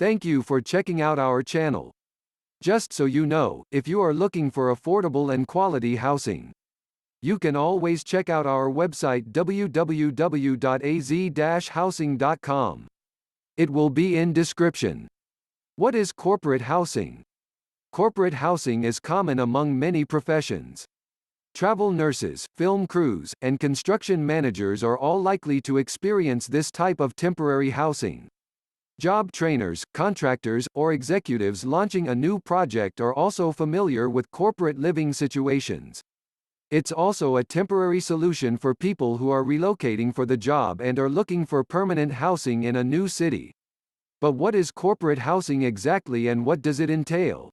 Thank you for checking out our channel. Just so you know, if you are looking for affordable and quality housing, you can always check out our website www.az-housing.com. It will be in description. What is corporate housing? Corporate housing is common among many professions. Travel nurses, film crews, and construction managers are all likely to experience this type of temporary housing. Job trainers, contractors, or executives launching a new project are also familiar with corporate living situations. It's also a temporary solution for people who are relocating for the job and are looking for permanent housing in a new city. But what is corporate housing exactly and what does it entail?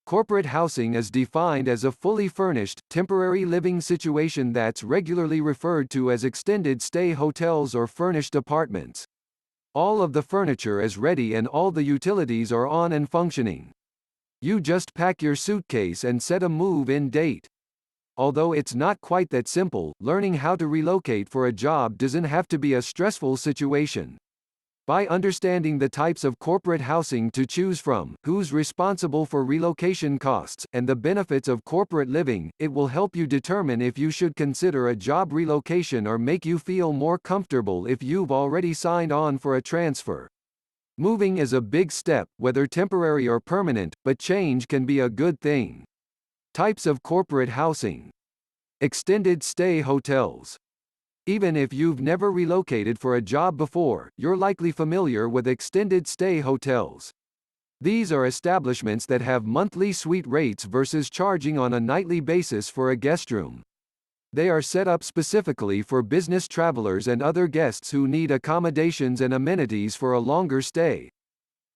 Corporate housing is defined as a fully furnished, temporary living situation that's regularly referred to as extended stay hotels or furnished apartments. All of the furniture is ready and all the utilities are on and functioning. You just pack your suitcase and set a move-in date. Although it's not quite that simple, learning how to relocate for a job doesn't have to be a stressful situation. By understanding the types of corporate housing to choose from, who's responsible for relocation costs, and the benefits of corporate living, it will help you determine if you should consider a job relocation or make you feel more comfortable if you've already signed on for a transfer. Moving is a big step, whether temporary or permanent, but change can be a good thing. Types of corporate housing. Extended stay hotels. Even if you've never relocated for a job before, you're likely familiar with extended stay hotels. These are establishments that have monthly suite rates versus charging on a nightly basis for a guest room. They are set up specifically for business travelers and other guests who need accommodations and amenities for a longer stay.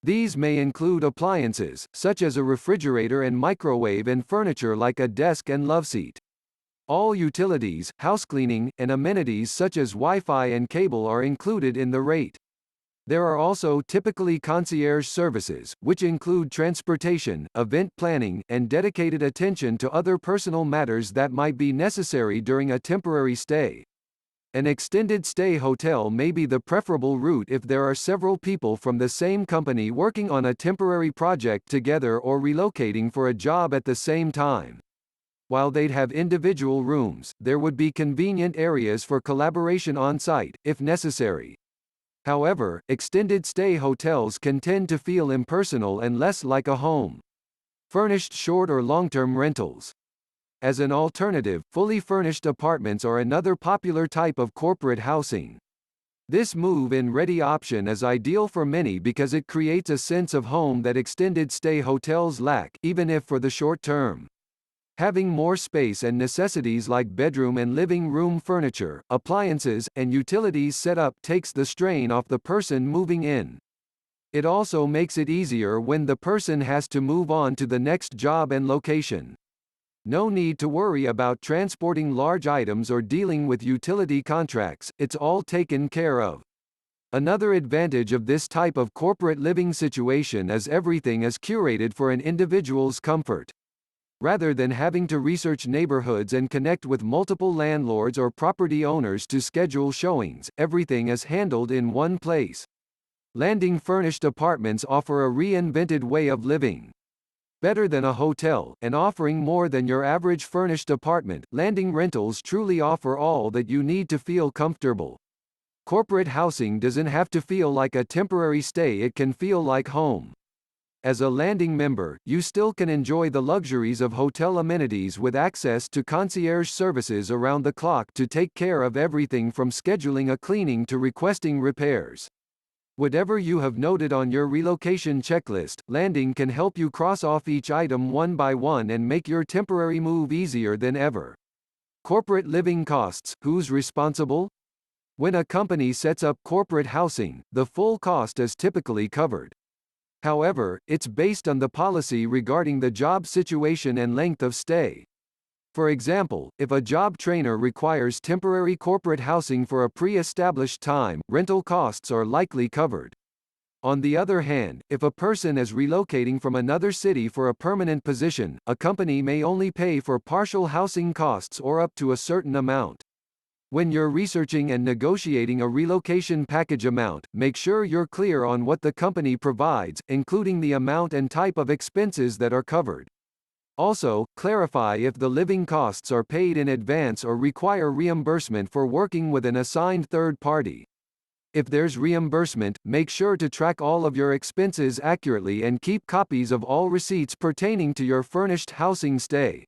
These may include appliances, such as a refrigerator and microwave, and furniture like a desk and loveseat. All utilities, housecleaning, and amenities such as Wi-Fi and cable are included in the rate. There are also typically concierge services, which include transportation, event planning, and dedicated attention to other personal matters that might be necessary during a temporary stay. An extended stay hotel may be the preferable route if there are several people from the same company working on a temporary project together or relocating for a job at the same time. While they'd have individual rooms, there would be convenient areas for collaboration on site, if necessary. However, extended stay hotels can tend to feel impersonal and less like a home. Furnished short or long-term rentals. As an alternative, fully furnished apartments are another popular type of corporate housing. This move-in ready option is ideal for many because it creates a sense of home that extended stay hotels lack, even if for the short term. Having more space and necessities like bedroom and living room furniture, appliances, and utilities set up takes the strain off the person moving in. It also makes it easier when the person has to move on to the next job and location. No need to worry about transporting large items or dealing with utility contracts, it's all taken care of. Another advantage of this type of corporate living situation is everything is curated for an individual's comfort. Rather than having to research neighborhoods and connect with multiple landlords or property owners to schedule showings, everything is handled in one place. Landing furnished apartments offer a reinvented way of living. Better than a hotel, and offering more than your average furnished apartment, Landing Rentals truly offer all that you need to feel comfortable. Corporate housing doesn't have to feel like a temporary stay, it can feel like home. As a Landing member, you still can enjoy the luxuries of hotel amenities with access to concierge services around the clock to take care of everything from scheduling a cleaning to requesting repairs. Whatever you have noted on your relocation checklist, Landing can help you cross off each item one by one and make your temporary move easier than ever. Corporate living costs, who's responsible? When a company sets up corporate housing, the full cost is typically covered. However, it's based on the policy regarding the job situation and length of stay. For example, if a job trainer requires temporary corporate housing for a pre-established time, rental costs are likely covered. On the other hand, if a person is relocating from another city for a permanent position, a company may only pay for partial housing costs or up to a certain amount. When you're researching and negotiating a relocation package amount, make sure you're clear on what the company provides, including the amount and type of expenses that are covered. Also, clarify if the living costs are paid in advance or require reimbursement for working with an assigned third party. If there's reimbursement, make sure to track all of your expenses accurately and keep copies of all receipts pertaining to your furnished housing stay.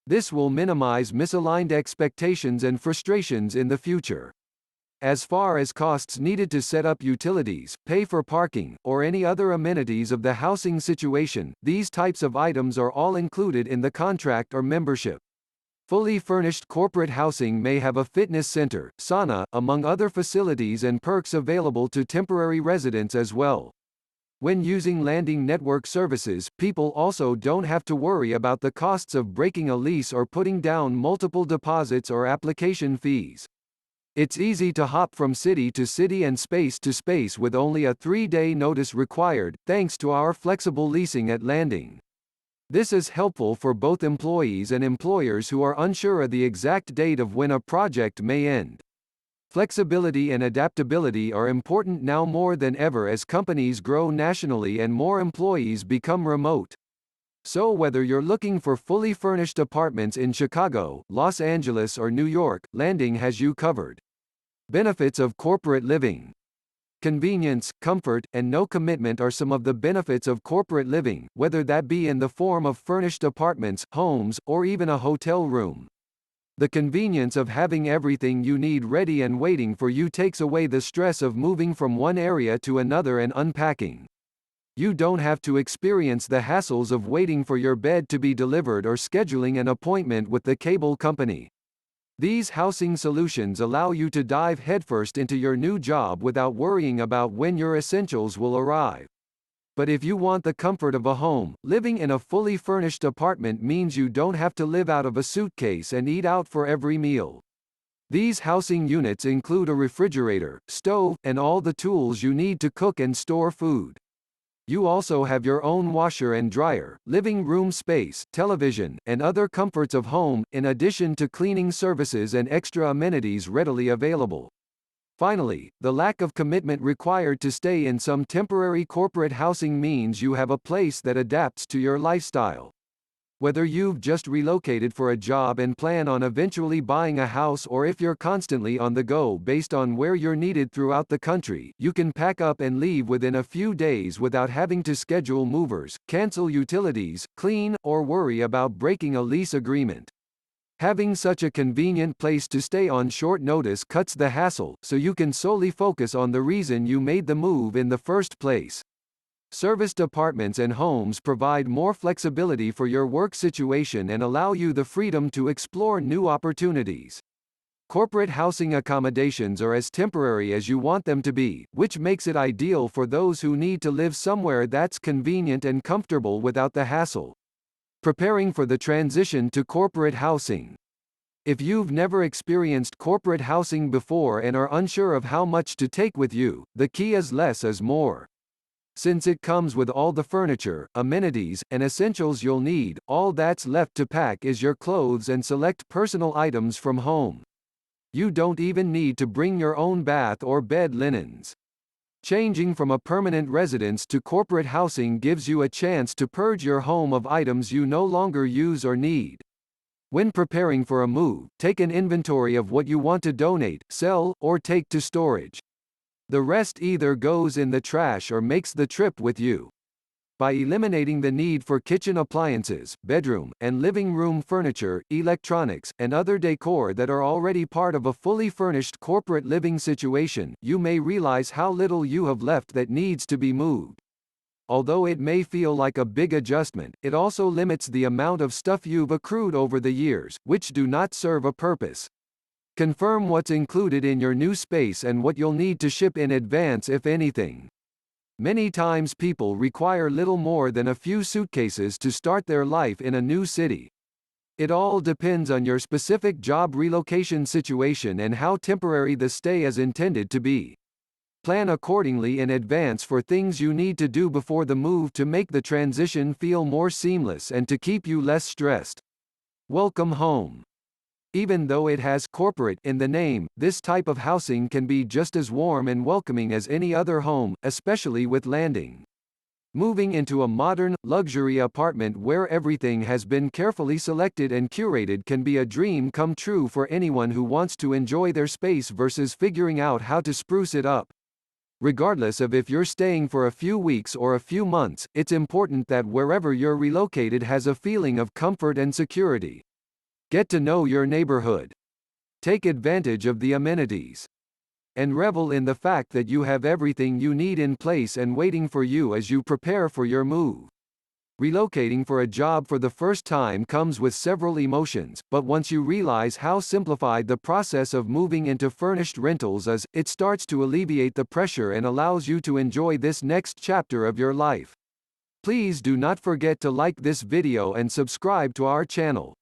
This will minimize misaligned expectations and frustrations in the future. As far as costs needed to set up utilities, pay for parking, or any other amenities of the housing situation, these types of items are all included in the contract or membership. Fully furnished corporate housing may have a fitness center, sauna, among other facilities and perks available to temporary residents as well. When using Landing Network services, people also don't have to worry about the costs of breaking a lease or putting down multiple deposits or application fees. It's easy to hop from city to city and space to space with only a 3-day notice required, thanks to our flexible leasing at Landing. This is helpful for both employees and employers who are unsure of the exact date of when a project may end. Flexibility and adaptability are important now more than ever as companies grow nationally and more employees become remote. So whether you're looking for fully furnished apartments in Chicago, Los Angeles or New York, Landing has you covered. Benefits of corporate living. Convenience, comfort, and no commitment are some of the benefits of corporate living, whether that be in the form of furnished apartments, homes, or even a hotel room. The convenience of having everything you need ready and waiting for you takes away the stress of moving from one area to another and unpacking. You don't have to experience the hassles of waiting for your bed to be delivered or scheduling an appointment with the cable company. These housing solutions allow you to dive headfirst into your new job without worrying about when your essentials will arrive. But if you want the comfort of a home, living in a fully furnished apartment means you don't have to live out of a suitcase and eat out for every meal. These housing units include a refrigerator, stove, and all the tools you need to cook and store food. You also have your own washer and dryer, living room space, television, and other comforts of home, in addition to cleaning services and extra amenities readily available. Finally, the lack of commitment required to stay in some temporary corporate housing means you have a place that adapts to your lifestyle. Whether you've just relocated for a job and plan on eventually buying a house or if you're constantly on the go based on where you're needed throughout the country, you can pack up and leave within a few days without having to schedule movers, cancel utilities, clean, or worry about breaking a lease agreement. Having such a convenient place to stay on short notice cuts the hassle, so you can solely focus on the reason you made the move in the first place. Serviced apartments and homes provide more flexibility for your work situation and allow you the freedom to explore new opportunities. Corporate housing accommodations are as temporary as you want them to be, which makes it ideal for those who need to live somewhere that's convenient and comfortable without the hassle. Preparing for the transition to corporate housing. If you've never experienced corporate housing before and are unsure of how much to take with you, the key is less is more. Since it comes with all the furniture, amenities, and essentials you'll need, all that's left to pack is your clothes and select personal items from home. You don't even need to bring your own bath or bed linens. Changing from a permanent residence to corporate housing gives you a chance to purge your home of items you no longer use or need. When preparing for a move, take an inventory of what you want to donate, sell, or take to storage. The rest either goes in the trash or makes the trip with you. By eliminating the need for kitchen appliances, bedroom, and living room furniture, electronics, and other decor that are already part of a fully furnished corporate living situation, you may realize how little you have left that needs to be moved. Although it may feel like a big adjustment, it also limits the amount of stuff you've accrued over the years, which do not serve a purpose. Confirm what's included in your new space and what you'll need to ship in advance if anything. Many times people require little more than a few suitcases to start their life in a new city. It all depends on your specific job relocation situation and how temporary the stay is intended to be. Plan accordingly in advance for things you need to do before the move to make the transition feel more seamless and to keep you less stressed. Welcome home. Even though it has corporate in the name, this type of housing can be just as warm and welcoming as any other home, especially with landing. Moving into a modern, luxury apartment where everything has been carefully selected and curated can be a dream come true for anyone who wants to enjoy their space versus figuring out how to spruce it up. Regardless of if you're staying for a few weeks or a few months, it's important that wherever you're relocated has a feeling of comfort and security. Get to know your neighborhood. Take advantage of the amenities. And revel in the fact that you have everything you need in place and waiting for you as you prepare for your move. Relocating for a job for the first time comes with several emotions, but once you realize how simplified the process of moving into furnished rentals is, it starts to alleviate the pressure and allows you to enjoy this next chapter of your life. Please do not forget to like this video and subscribe to our channel.